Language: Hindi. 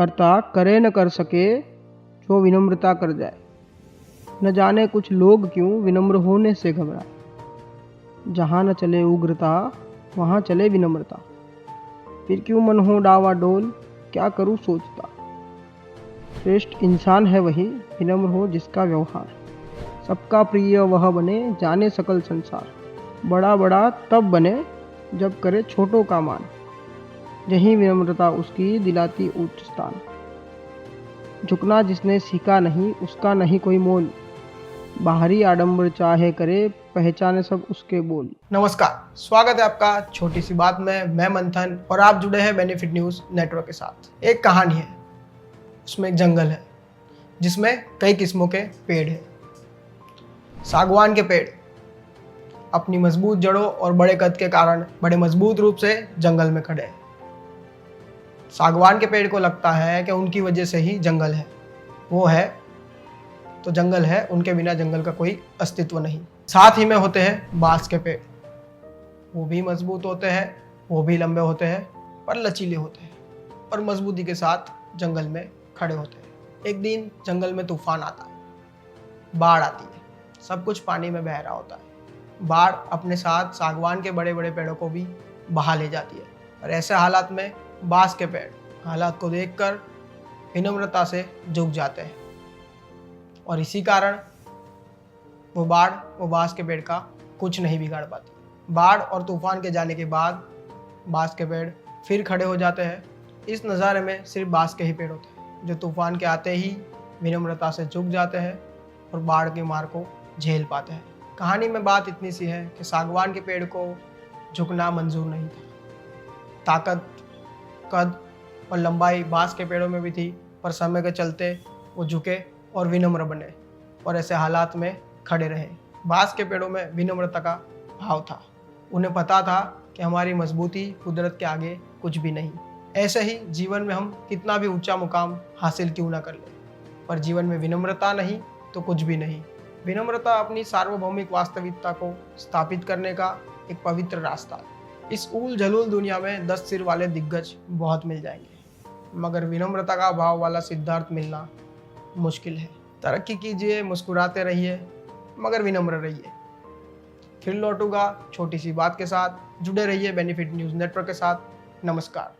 कर्ता करे न कर सके जो विनम्रता कर जाए। न जाने कुछ लोग क्यों विनम्र होने से घबराए। जहाँ न चले उग्रता वहाँ चले विनम्रता। फिर क्यों मन हो डावाडोल क्या करूँ सोचता। श्रेष्ठ इंसान है वही विनम्र हो जिसका व्यवहार सबका प्रिय वह बने जाने सकल संसार। बड़ा बड़ा तब बने जब करे छोटों का मान। यही विनम्रता उसकी दिलाती उच्च स्थान। झुकना जिसने सीखा नहीं उसका नहीं कोई मोल। बाहरी आडंबर चाहे करे पहचाने सब उसके बोल। नमस्कार, स्वागत है आपका छोटी सी बात में। मैं मंथन और आप जुड़े हैं बेनिफिट न्यूज नेटवर्क के साथ। एक कहानी है, उसमें एक जंगल है जिसमें कई किस्मों के पेड़ हैं। सागवान के पेड़ अपनी मजबूत जड़ों और बड़े कद के कारण बड़े मजबूत रूप से जंगल में खड़े हैं। सागवान के पेड़ को लगता है कि उनकी वजह से ही जंगल है, वो है तो जंगल है, उनके बिना जंगल का कोई अस्तित्व नहीं। साथ ही में होते हैं बांस के पेड़, वो भी मजबूत होते हैं, वो भी लंबे होते हैं पर लचीले होते हैं और मजबूती के साथ जंगल में खड़े होते हैं। एक दिन जंगल में तूफान आता है, बाढ़ आती है, सब कुछ पानी में बह रहा होता है। बाढ़ अपने साथ सागवान के बड़े बड़े पेड़ों को भी बहा ले जाती है और ऐसे हालात में बांस के पेड़ हालात को देखकर विनम्रता से झुक जाते हैं और इसी कारण वो बाढ़ वो बांस के पेड़ का कुछ नहीं बिगाड़ पाती। बाढ़ और तूफान के जाने के बाद बांस के पेड़ फिर खड़े हो जाते हैं। इस नज़ारे में सिर्फ बांस के ही पेड़ होते हैं जो तूफान के आते ही विनम्रता से झुक जाते हैं और बाढ़ की मार को झेल पाते हैं। कहानी में बात इतनी सी है कि सागवान के पेड़ को झुकना मंजूर नहीं था। ताकत, कद और लंबाई बांस के पेड़ों में भी थी, पर समय के चलते वो झुके और विनम्र बने और ऐसे हालात में खड़े रहे। बांस के पेड़ों में विनम्रता का भाव था। उन्हें पता था कि हमारी मजबूती कुदरत के आगे कुछ भी नहीं। ऐसे ही जीवन में हम कितना भी ऊंचा मुकाम हासिल क्यों ना कर लें, पर जीवन में विनम्रता नहीं तो कुछ भी नहीं। विनम्रता अपनी सार्वभौमिक वास्तविकता को स्थापित करने का एक पवित्र रास्ता है। इस ऊल जलूल दुनिया में 10 सिर वाले दिग्गज बहुत मिल जाएंगे, मगर विनम्रता का भाव वाला सिद्धार्थ मिलना मुश्किल है। तरक्की कीजिए, मुस्कुराते रहिए, मगर विनम्र रहिए। फिर लौटूंगा छोटी सी बात के साथ। जुड़े रहिए बेनिफिट न्यूज़ नेटवर्क के साथ। नमस्कार।